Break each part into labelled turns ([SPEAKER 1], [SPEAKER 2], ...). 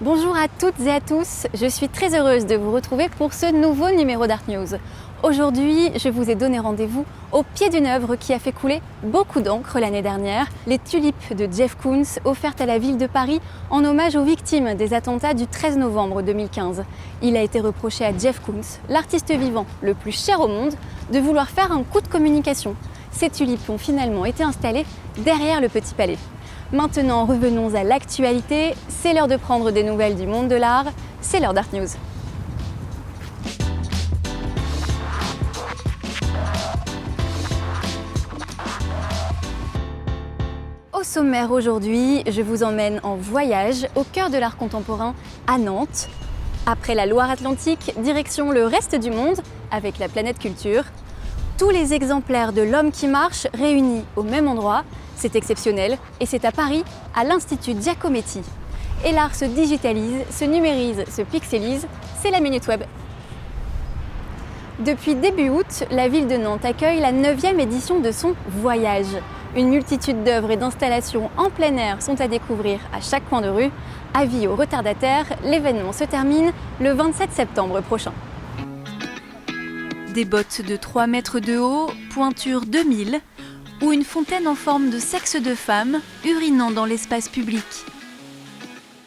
[SPEAKER 1] Bonjour à toutes et à tous, je suis très heureuse de vous retrouver pour ce nouveau numéro d'Art News. Aujourd'hui, je vous ai donné rendez-vous au pied d'une œuvre qui a fait couler beaucoup d'encre l'année dernière, les tulipes de Jeff Koons, offertes à la ville de Paris en hommage aux victimes des attentats du 13 novembre 2015. Il a été reproché à Jeff Koons, l'artiste vivant le plus cher au monde, de vouloir faire un coup de communication. Ces tulipes ont finalement été installées derrière le Petit Palais. Maintenant, revenons à l'actualité. C'est l'heure de prendre des nouvelles du monde de l'art. C'est l'heure d'Art News. Au sommaire aujourd'hui, je vous emmène en voyage au cœur de l'art contemporain à Nantes. Après la Loire-Atlantique, direction le reste du monde avec la Planète Culture. Tous les exemplaires de l'homme qui marche réunis au même endroit. C'est exceptionnel et c'est à Paris, à l'Institut Giacometti. Et l'art se digitalise, se numérise, se pixelise, c'est la Minute Web. Depuis début août, la ville de Nantes accueille la 9e édition de son Voyage. Une multitude d'œuvres et d'installations en plein air sont à découvrir à chaque coin de rue. Avis aux retardataires, l'événement se termine le 27 septembre prochain. Des bottes de 3 mètres de haut, pointure 2000, ou une fontaine en forme de sexe de femme urinant dans l'espace public.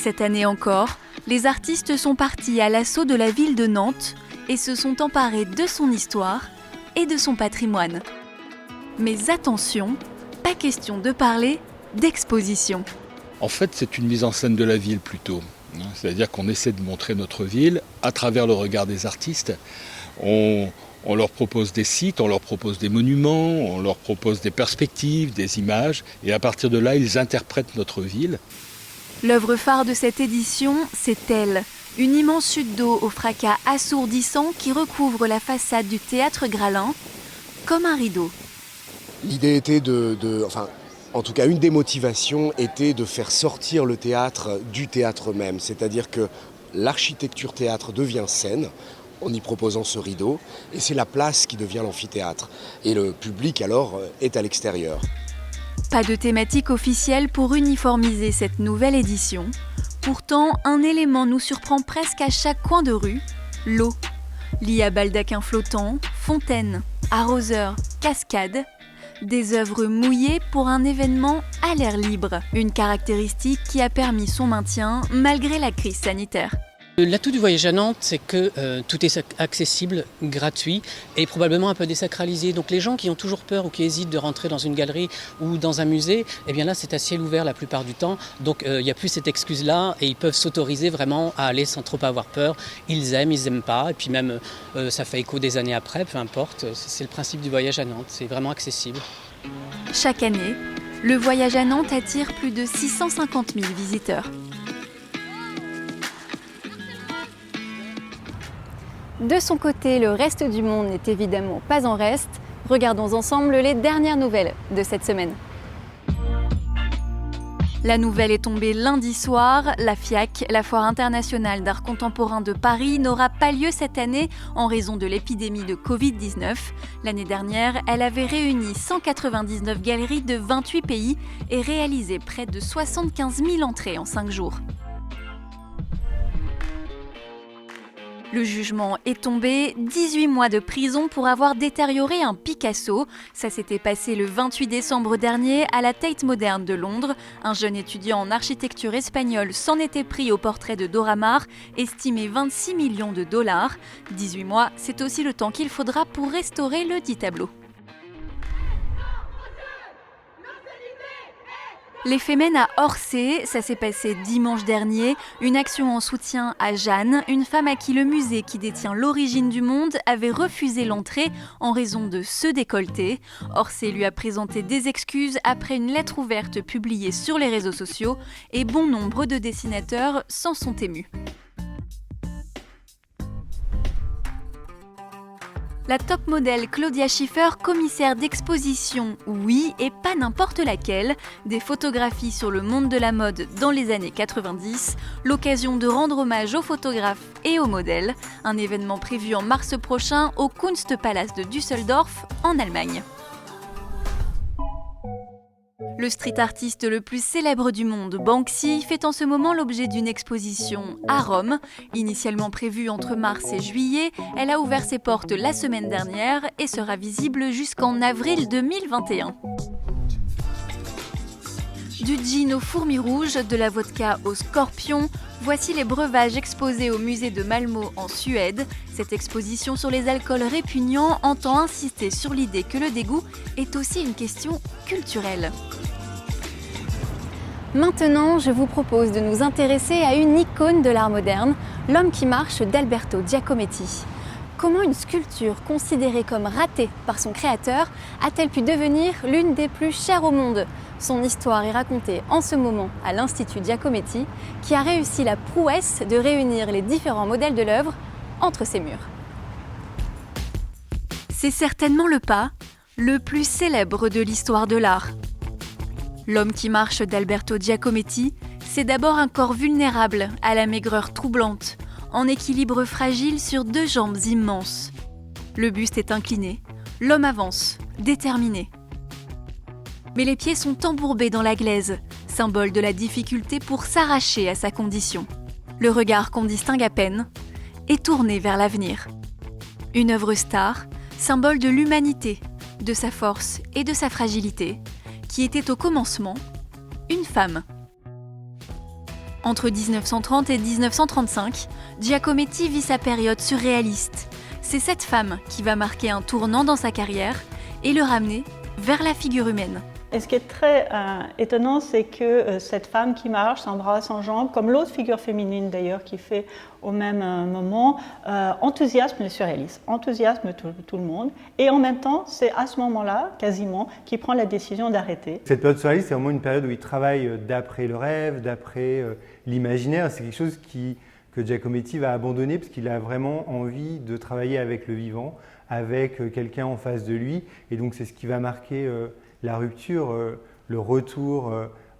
[SPEAKER 1] Cette année encore, les artistes sont partis à l'assaut de la ville de Nantes et se sont emparés de son histoire et de son patrimoine. Mais attention, pas question de parler d'exposition.
[SPEAKER 2] En fait, c'est une mise en scène de la ville plutôt. C'est-à-dire qu'on essaie de montrer notre ville à travers le regard des artistes. On leur propose des sites, on leur propose des monuments, on leur propose des perspectives, des images, et à partir de là, ils interprètent notre ville.
[SPEAKER 1] L'œuvre phare de cette édition, c'est Elle, une immense chute d'eau au fracas assourdissant qui recouvre la façade du théâtre Gralin comme un rideau.
[SPEAKER 3] L'idée était en tout cas, une des motivations était de faire sortir le théâtre du théâtre même, c'est-à-dire que l'architecture théâtre devient scène, en y proposant ce rideau, et c'est la place qui devient l'amphithéâtre. Et le public alors est à l'extérieur.
[SPEAKER 1] Pas de thématique officielle pour uniformiser cette nouvelle édition. Pourtant, un élément nous surprend presque à chaque coin de rue, l'eau. Liée à baldaquin flottant, fontaine, arroseur, cascade, des œuvres mouillées pour un événement à l'air libre. Une caractéristique qui a permis son maintien malgré la crise sanitaire.
[SPEAKER 4] L'atout du voyage à Nantes, c'est que tout est accessible, gratuit et probablement un peu désacralisé. Donc les gens qui ont toujours peur ou qui hésitent de rentrer dans une galerie ou dans un musée, eh bien là c'est à ciel ouvert la plupart du temps. Donc il n'y a plus cette excuse-là et ils peuvent s'autoriser vraiment à aller sans trop avoir peur. Ils aiment pas et puis même ça fait écho des années après, peu importe. C'est le principe du voyage à Nantes, c'est vraiment accessible.
[SPEAKER 1] Chaque année, le voyage à Nantes attire plus de 650 000 visiteurs. De son côté, le reste du monde n'est évidemment pas en reste. Regardons ensemble les dernières nouvelles de cette semaine. La nouvelle est tombée lundi soir. La FIAC, la Foire internationale d'art contemporain de Paris, n'aura pas lieu cette année en raison de l'épidémie de Covid-19. L'année dernière, elle avait réuni 199 galeries de 28 pays et réalisé près de 75 000 entrées en 5 jours. Le jugement est tombé, 18 mois de prison pour avoir détérioré un Picasso. Ça s'était passé le 28 décembre dernier à la Tate Modern de Londres. Un jeune étudiant en architecture espagnole s'en était pris au portrait de Dora Maar, estimé 26 millions de dollars. 18 mois, c'est aussi le temps qu'il faudra pour restaurer le dit tableau. Les Femmes à Orsay, ça s'est passé dimanche dernier. Une action en soutien à Jeanne, une femme à qui le musée qui détient l'origine du monde avait refusé l'entrée en raison de ce décolleté. Orsay lui a présenté des excuses après une lettre ouverte publiée sur les réseaux sociaux et bon nombre de dessinateurs s'en sont émus. La top modèle Claudia Schiffer, commissaire d'exposition, oui, et pas n'importe laquelle, des photographies sur le monde de la mode dans les années 90, l'occasion de rendre hommage aux photographes et aux modèles, un événement prévu en mars prochain au Kunstpalast de Düsseldorf, en Allemagne. Le street artiste le plus célèbre du monde, Banksy, fait en ce moment l'objet d'une exposition à Rome. Initialement prévue entre mars et juillet, elle a ouvert ses portes la semaine dernière et sera visible jusqu'en avril 2021. Du gin aux fourmis rouges, de la vodka aux scorpions, voici les breuvages exposés au musée de Malmö en Suède. Cette exposition sur les alcools répugnants entend insister sur l'idée que le dégoût est aussi une question culturelle. Maintenant, je vous propose de nous intéresser à une icône de l'art moderne, L'homme qui marche d'Alberto Giacometti. Comment une sculpture considérée comme ratée par son créateur a-t-elle pu devenir l'une des plus chères au monde ? Son histoire est racontée en ce moment à l'Institut Giacometti, qui a réussi la prouesse de réunir les différents modèles de l'œuvre entre ses murs. C'est certainement le pas le plus célèbre de l'histoire de l'art. L'homme qui marche d'Alberto Giacometti, c'est d'abord un corps vulnérable à la maigreur troublante, en équilibre fragile sur deux jambes immenses. Le buste est incliné, l'homme avance, déterminé. Mais les pieds sont embourbés dans la glaise, symbole de la difficulté pour s'arracher à sa condition. Le regard qu'on distingue à peine est tourné vers l'avenir. Une œuvre star, symbole de l'humanité, de sa force et de sa fragilité, qui était au commencement une femme. Entre 1930 et 1935, Giacometti vit sa période surréaliste. C'est cette femme qui va marquer un tournant dans sa carrière et le ramener vers la figure humaine.
[SPEAKER 5] Et ce qui est très étonnant, c'est que cette femme qui marche, s'embrasse en jambes, comme l'autre figure féminine d'ailleurs qui fait au même moment, enthousiasme les surréalistes, enthousiasme tout le monde. Et en même temps, c'est à ce moment-là, quasiment, qu'il prend la décision d'arrêter.
[SPEAKER 6] Cette période surréaliste, c'est vraiment une période où il travaille d'après le rêve, d'après l'imaginaire. C'est quelque chose que Giacometti va abandonner parce qu'il a vraiment envie de travailler avec le vivant, avec quelqu'un en face de lui. Et donc c'est ce qui va marquer la rupture, le retour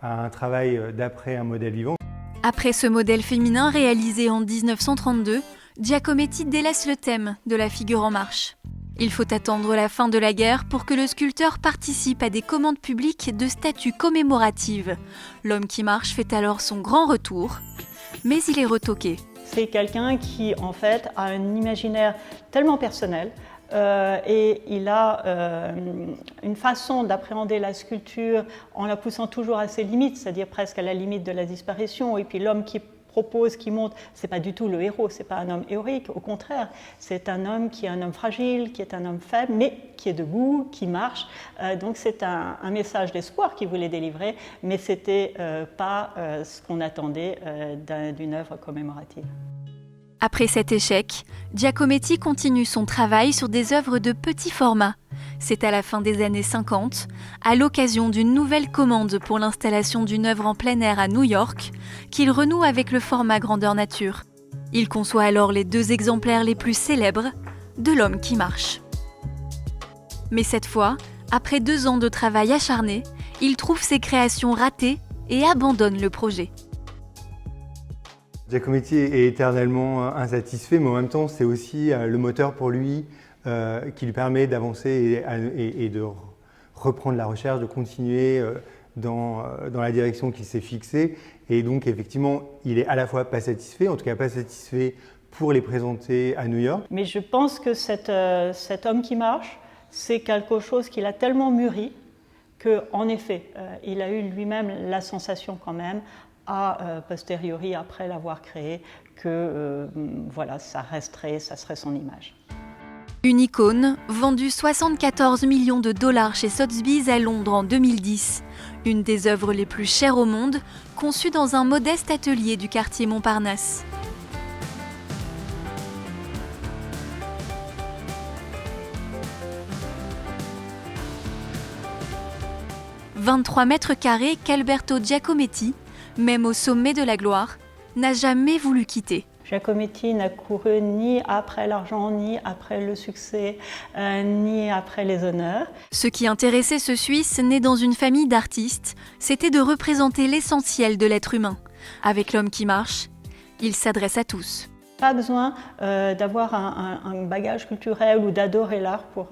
[SPEAKER 6] à un travail d'après un modèle vivant.
[SPEAKER 1] Après ce modèle féminin réalisé en 1932, Giacometti délaisse le thème de la figure en marche. Il faut attendre la fin de la guerre pour que le sculpteur participe à des commandes publiques de statues commémoratives. L'homme qui marche fait alors son grand retour, mais il est retoqué.
[SPEAKER 5] C'est quelqu'un qui, en fait, a un imaginaire tellement personnel et il a une façon d'appréhender la sculpture en la poussant toujours à ses limites, c'est-à-dire presque à la limite de la disparition. Et puis l'homme qui propose, qui montre, c'est pas du tout le héros, c'est pas un homme héroïque, au contraire, c'est un homme qui est un homme fragile, qui est un homme faible, mais qui est debout, qui marche. Donc c'est un message d'espoir qu'il voulait délivrer, mais c'était pas ce qu'on attendait d'une œuvre commémorative.
[SPEAKER 1] Après cet échec, Giacometti continue son travail sur des œuvres de petit format. C'est à la fin des années 50, à l'occasion d'une nouvelle commande pour l'installation d'une œuvre en plein air à New York, qu'il renoue avec le format grandeur nature. Il conçoit alors les deux exemplaires les plus célèbres de L'homme qui marche. Mais cette fois, après 2 ans de travail acharné, il trouve ses créations ratées et abandonne le projet.
[SPEAKER 6] Giacometti est éternellement insatisfait, mais en même temps, c'est aussi le moteur pour lui qui lui permet d'avancer et de reprendre la recherche, de continuer dans la direction qu'il s'est fixée. Et donc, effectivement, il est à la fois pas satisfait, en tout cas pas satisfait pour les présenter à New York.
[SPEAKER 5] Mais je pense que cet homme qui marche, c'est quelque chose qu'il a tellement mûri qu'en effet, il a eu lui-même la sensation quand même, a posteriori, après l'avoir créé, que voilà, ça serait son image.
[SPEAKER 1] Une icône, vendue 74 millions de dollars chez Sotheby's à Londres en 2010. Une des œuvres les plus chères au monde, conçue dans un modeste atelier du quartier Montparnasse. « 23 mètres carrés qu'Alberto Giacometti, même au sommet de la gloire, n'a jamais voulu quitter. »
[SPEAKER 5] Giacometti n'a couru ni après l'argent, ni après le succès, ni après les honneurs.
[SPEAKER 1] Ce qui intéressait ce Suisse, né dans une famille d'artistes, c'était de représenter l'essentiel de l'être humain. Avec L'homme qui marche, il s'adresse à tous.
[SPEAKER 5] Pas besoin d'avoir un bagage culturel ou d'adorer l'art pour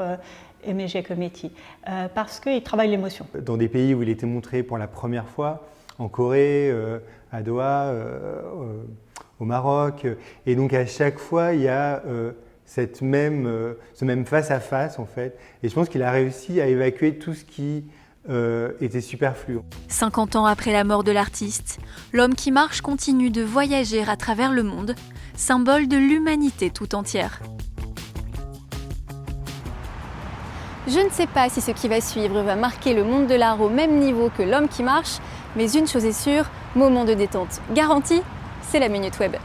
[SPEAKER 5] aimer Giacometti, parce qu'il travaille l'émotion.
[SPEAKER 6] Dans des pays où il était montré pour la première fois, en Corée, à Doha, au Maroc, et donc à chaque fois il y a ce même face-à-face en fait, et je pense qu'il a réussi à évacuer tout ce qui était superflu.
[SPEAKER 1] 50 ans après la mort de l'artiste, l'homme qui marche continue de voyager à travers le monde, symbole de l'humanité tout entière. Je ne sais pas si ce qui va suivre va marquer le monde de l'art au même niveau que l'homme qui marche, mais une chose est sûre, moment de détente garantie, c'est la Minute Web.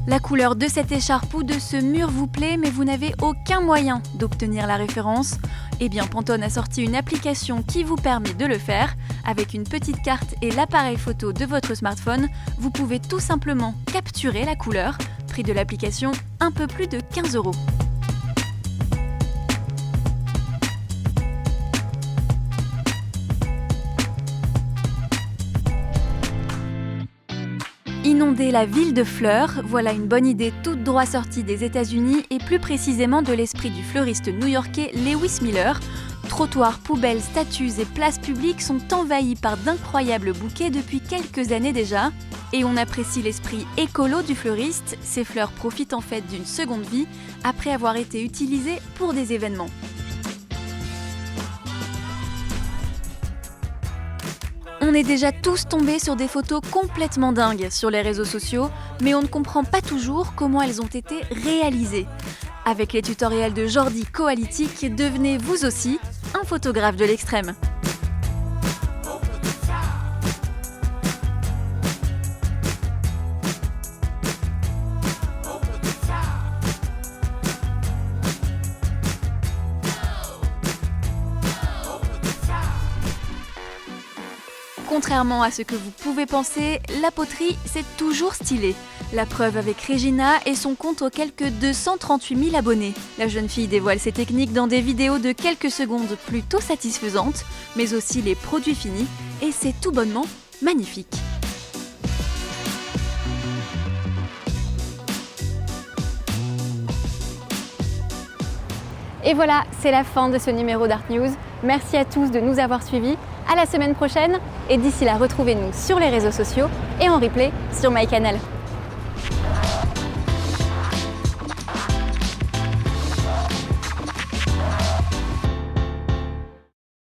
[SPEAKER 1] La couleur de cette écharpe ou de ce mur vous plaît, mais vous n'avez aucun moyen d'obtenir la référence. Eh bien, Pantone a sorti une application qui vous permet de le faire. Avec une petite carte et l'appareil photo de votre smartphone, vous pouvez tout simplement capturer la couleur. Prix de l'application, un peu plus de 15 €. Inonder la ville de fleurs, voilà une bonne idée toute droit sortie des États-Unis et plus précisément de l'esprit du fleuriste new-yorkais Lewis Miller. Trottoirs, poubelles, statues et places publiques sont envahis par d'incroyables bouquets depuis quelques années déjà. Et on apprécie l'esprit écolo du fleuriste, ces fleurs profitent en fait d'une seconde vie après avoir été utilisées pour des événements. On est déjà tous tombés sur des photos complètement dingues sur les réseaux sociaux, mais on ne comprend pas toujours comment elles ont été réalisées. Avec les tutoriels de Jordi Koalitic, devenez vous aussi un photographe de l'extrême. Contrairement à ce que vous pouvez penser, la poterie, c'est toujours stylé. La preuve avec Regina et son compte aux quelques 238 000 abonnés. La jeune fille dévoile ses techniques dans des vidéos de quelques secondes plutôt satisfaisantes, mais aussi les produits finis, et c'est tout bonnement magnifique. Et voilà, c'est la fin de ce numéro d'Art News. Merci à tous de nous avoir suivis. À la semaine prochaine et d'ici là, retrouvez-nous sur les réseaux sociaux et en replay sur MyCanal.